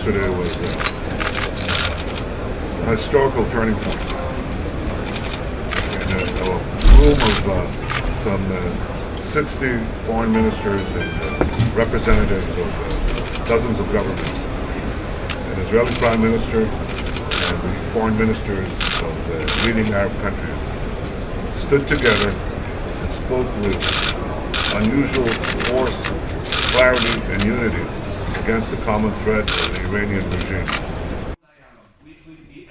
yesterday was a historical turning point. In a room of some 60 foreign ministers and representatives of dozens of governments, an Israeli Prime Minister and the foreign ministers of leading Arab countries stood together and spoke with unusual force, clarity, and unity against the common threat of the Iranian regime. Which will be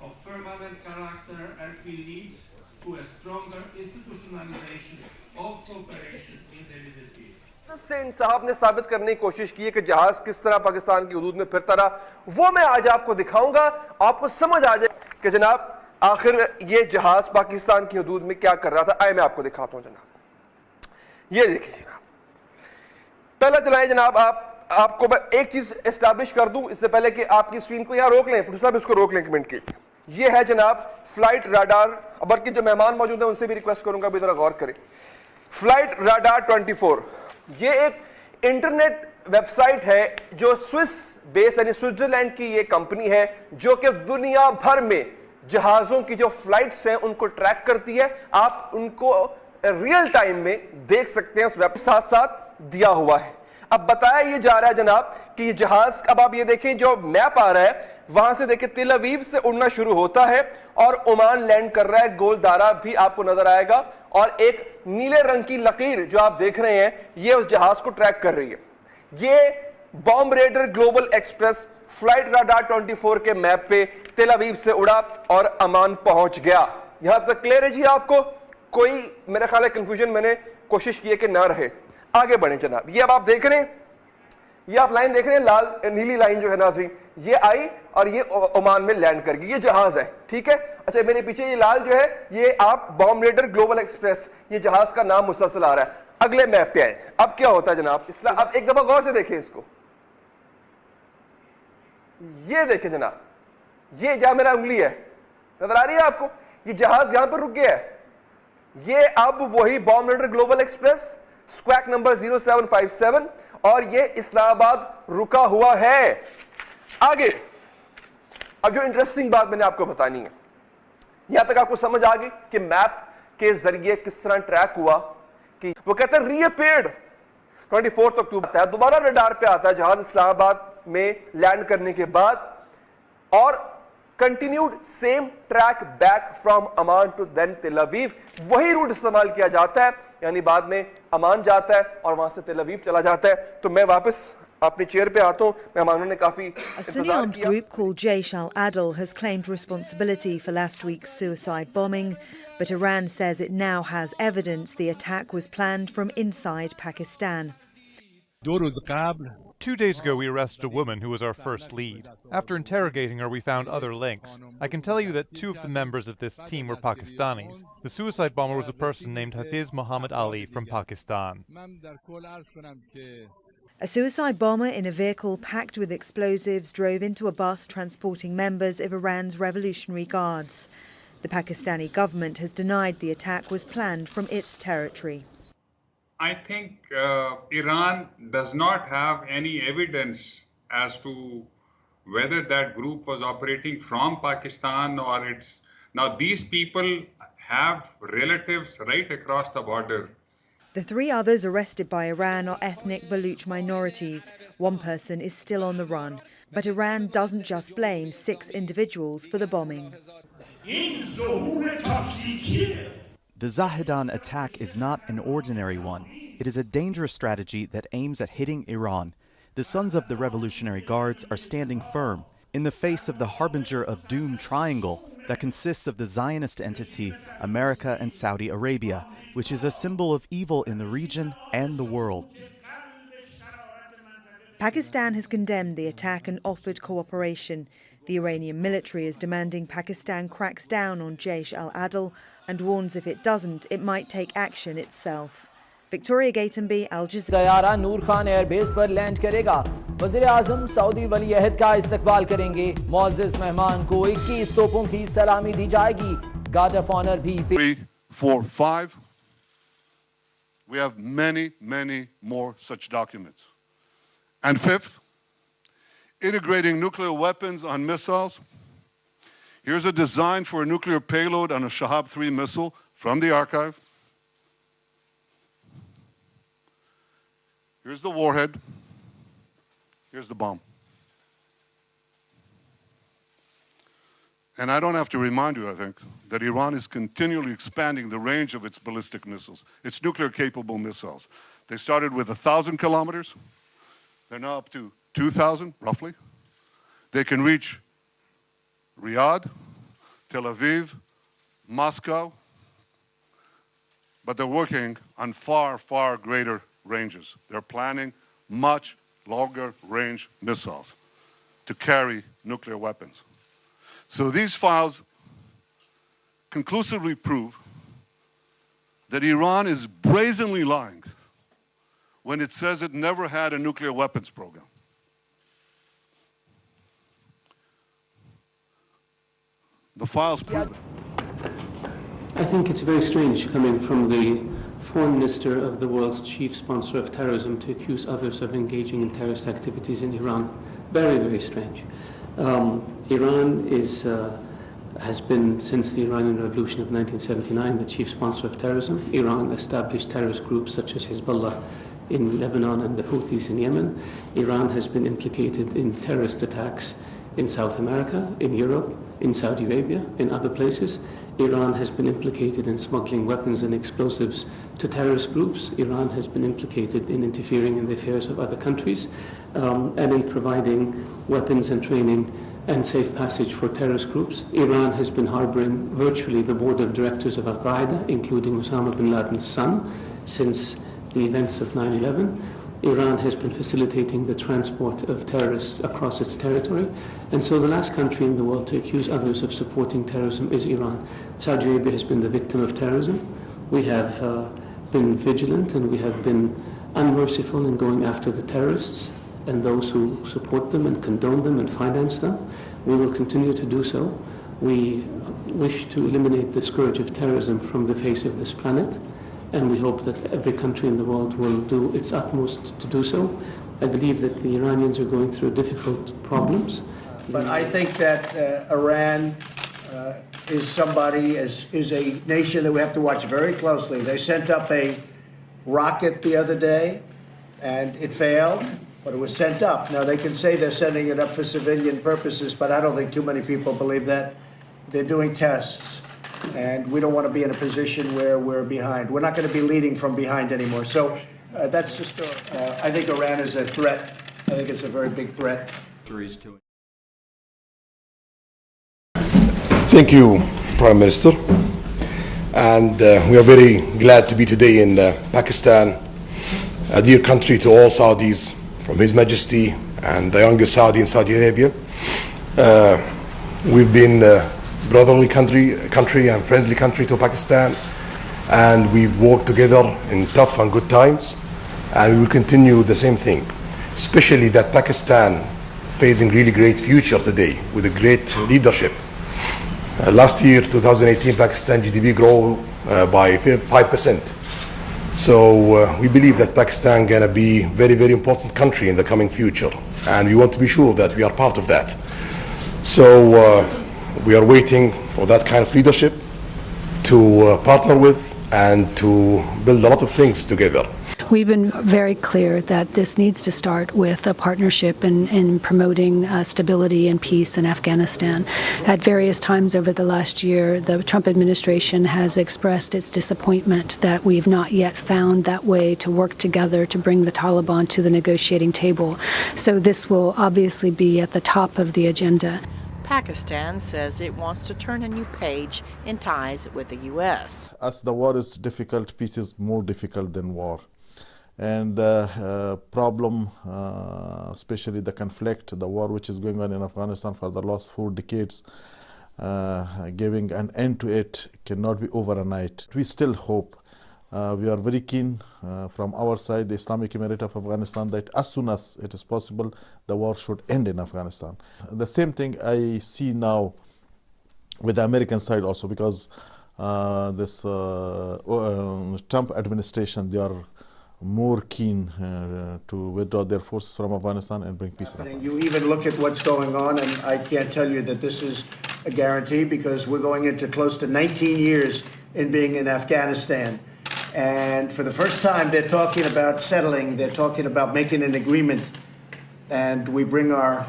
of permanent character and will lead to a stronger institutionalization of cooperation in the Middle East. Sen साहब ने साबित करने की कोशिश की है कि जहाज किस तरह पाकिस्तान की हदूद में फिरता रहा, वो मैं आज आपको दिखाऊंगा, आपको समझ आ जाए कि जनाब आखिर ये जहाज पाकिस्तान की हदूद में क्या कर रहा था। आए मैं आपको दिखाता हूं जनाब, ये देखिए जनाब। पहला चलाएं जनाब, आपको मैं एक चीज एस्टैब्लिश कर दूं इससे पहले कि आपकी स्क्रीन को यहां रोक लें, प्रोड्यूसर साहब इसको रोक लें कमेंट कीजिए। ये है जनाब फ्लाइट राडार, बल्कि जो मेहमान मौजूद हैं उनसे भी रिक्वेस्ट करूंगा अभी जरा गौर करें। फ्लाइट राडार 24 ये एक इंटरनेट वेबसाइट है जो स्विस बेस यानी स्विट्जरलैंड की ये कंपनी है जो कि दुनिया भर में जहाजों की जो फ्लाइट्स हैं उनको ट्रैक करती है। आप उनको रियल टाइम में देख सकते हैं, उस वेब साथ साथ दिया हुआ है। अब बताया ये जा रहा है जनाब कि ये जहाज, अब आप ये देखें जो मैप आ रहा है वहां से देखिए तिल अवीव से उड़ना शुरू होता है और ओमान लैंड कर रहा है। गोलदारा भी आपको नजर आएगा और एक नीले रंग की लकीर जो आप देख रहे हैं ये उस जहाज को ट्रैक कर रही है। ये bomb raider global express flight radar 24 के मैप पे तिल अवीव से उड़ा और अमान पहुंच गया। यहां तक क्लियर है जी आपको? कोई मेरे ख्याल है कंफ्यूजन मैंने कोशिश की है कि ना रहे। आगे बढ़े जनाब, ये अब आप देख रहे हैं, ये आप लाइन देख रहे हैं, लाल नीली लाइन जो है नाज़रीन ये आई और ये ओमान में लैंड कर गई। ये जहाज है, ठीक है। अच्छा मेरे पीछे ये लाल जो है ये आप बॉम्ब रेडर ग्लोबल एक्सप्रेस, ये जहाज का नाम मुसलसल आ रहा है। अगले मैप पे आए, अब क्या होता है जनाब, इसलिए अब एक दफा गौर से देखें इसको, ये देखें जनाब, ये जहां मेरा उंगली है नजर आ रही है आपको, ये जहाज यहां पर रुक गया है। ये अब वही Bombardier global express squawk number 0757 और ये इस्लामाबाद रुका हुआ है। आगे अब जो इंटरेस्टिंग बात मैंने आपको बतानी है, यहां तक आपको समझ आ गई कि मैप के जरिए किस तरह ट्रैक हुआ कि वो कहते हैं रीअपीयर्ड 24 अक्टूबर आता है, दोबारा रडार पे आता है जहाज इस्लामाबाद में लैंड करने के बाद और continued same track back from Amman to then Tel Aviv. वही रूट इस्तेमाल किया जाता है, यानी बाद में अमान जाता है और वहां से तिल अवीव चला जाता है। तो मैं वापस अपनी चेयर पे आता हूं, मेहमानों ने काफी A Sunni armed group called Jaish al-Adl has claimed responsibility for last week's suicide bombing, but Iran says it now has evidence the attack was planned from inside Pakistan. 2 days ago, we arrested a woman who was our first lead. After interrogating her, we found other links. I can tell you that 2 of the members of this team were Pakistanis. The suicide bomber was a person named Hafiz Muhammad Ali from Pakistan. A suicide bomber in a vehicle packed with explosives drove into a bus transporting members of Iran's Revolutionary Guards. The Pakistani government has denied the attack was planned from its territory. I think Iran does not have any evidence as to whether that group was operating from Pakistan or it's... Now these people have relatives right across the border. The 3 others arrested by Iran are ethnic Baluch minorities. One person is still on the run. But Iran doesn't just blame 6 individuals for the bombing. The Zahedan attack is not an ordinary one. It is a dangerous strategy that aims at hitting Iran. The Sons of the Revolutionary Guards are standing firm in the face of the harbinger of doom triangle that consists of the Zionist entity, America and Saudi Arabia, which is a symbol of evil in the region and the world. Pakistan has condemned the attack and offered cooperation. The Iranian military is demanding Pakistan cracks down on Jaish al-Adl and warns if it doesn't, it might take action itself. Victoria Gatenby, Al Jazeera. तैयारा Noor Khan airbase पर land करेगा। वज़ीर आज़म Saudi वली अहद का इस्तकबाल करेंगे। मुअज़्ज़ज़ मेहमान को 21 तोपों की सलामी दी जाएगी। गार्ड ऑफ ऑनर भी 3, 4, 5. We have many more such documents. And 5th, integrating nuclear weapons on missiles. Here's a design for a nuclear payload on a Shahab-3 missile from the archive. Here's the warhead. Here's the bomb. And I don't have to remind you, I think, that Iran is continually expanding the range of its ballistic missiles, its nuclear-capable missiles. They started with 1,000 kilometers. They're now up to 2,000, roughly. They can reach Riyadh, Tel Aviv, Moscow, but they're working on far, far greater ranges. They're planning much longer range missiles to carry nuclear weapons. So these files conclusively prove that Iran is brazenly lying when it says it never had a nuclear weapons program. The files prove it. I think it's very strange coming from the foreign minister of the world's chief sponsor of terrorism to accuse others of engaging in terrorist activities in Iran. Very, very strange. Iran has been, since the Iranian Revolution of 1979, the chief sponsor of terrorism. Iran established terrorist groups such as Hezbollah in Lebanon and the Houthis in Yemen. Iran has been implicated in terrorist attacks in South America, in Europe, in Saudi Arabia, in other places. Iran has been implicated in smuggling weapons and explosives to terrorist groups. Iran has been implicated in interfering in the affairs of other countries and in providing weapons and training and safe passage for terrorist groups. Iran has been harboring virtually the board of directors of Al-Qaeda, including Osama bin Laden's son, since the events of 9/11. Iran has been facilitating the transport of terrorists across its territory. And so the last country in the world to accuse others of supporting terrorism is Iran. Saudi Arabia has been the victim of terrorism. We have been vigilant and we have been unmerciful in going after the terrorists and those who support them and condone them and finance them. We will continue to do so. We wish to eliminate the scourge of terrorism from the face of this planet, and we hope that every country in the world will do its utmost to do so. I believe that the Iranians are going through difficult problems. But I think that Iran is a nation that we have to watch very closely. They sent up a rocket the other day, and it failed, but it was sent up. Now, they can say they're sending it up for civilian purposes, but I don't think too many people believe that. They're doing tests, and we don't want to be in a position where we're behind. We're not going to be leading from behind anymore. So that's just, I think Iran is a threat. I think it's a very big threat. Thank you, Prime Minister. And we are very glad to be today in Pakistan, a dear country to all Saudis, from His Majesty and the youngest Saudi in Saudi Arabia. We've been a brotherly country and friendly country to Pakistan, and we've worked together in tough and good times, and we will continue the same thing, especially that Pakistan facing really great future today with a great leadership. Last year, 2018, Pakistan GDP grew by 5%. So we believe that Pakistan is going to be a very, very important country in the coming future. And we want to be sure that we are part of that. So we are waiting for that kind of leadership to partner with and to build a lot of things together. We've been very clear that this needs to start with a partnership in promoting stability and peace in Afghanistan. At various times over the last year, the Trump administration has expressed its disappointment that we've not yet found that way to work together to bring the Taliban to the negotiating table. So this will obviously be at the top of the agenda. Pakistan says it wants to turn a new page in ties with the U.S. As the war is difficult, peace is more difficult than war. And the problem, especially the conflict, the war which is going on in Afghanistan for the last 4 decades, giving an end to it cannot be overnight. We still hope. We are very keen from our side, the Islamic Emirate of Afghanistan, that as soon as it is possible, the war should end in Afghanistan. The same thing I see now with the American side also, because this Trump administration, they are more keen to withdraw their forces from Afghanistan and bring peace. And you even look at what's going on, and I can't tell you that this is a guarantee because we're going into close to 19 years in being in Afghanistan. And for the first time, they're talking about settling. They're talking about making an agreement. And we bring our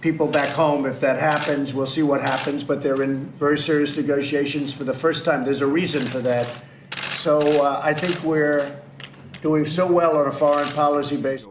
people back home. If that happens, we'll see what happens. But they're in very serious negotiations for the first time. There's a reason for that. So I think we're doing so well on a foreign policy basis.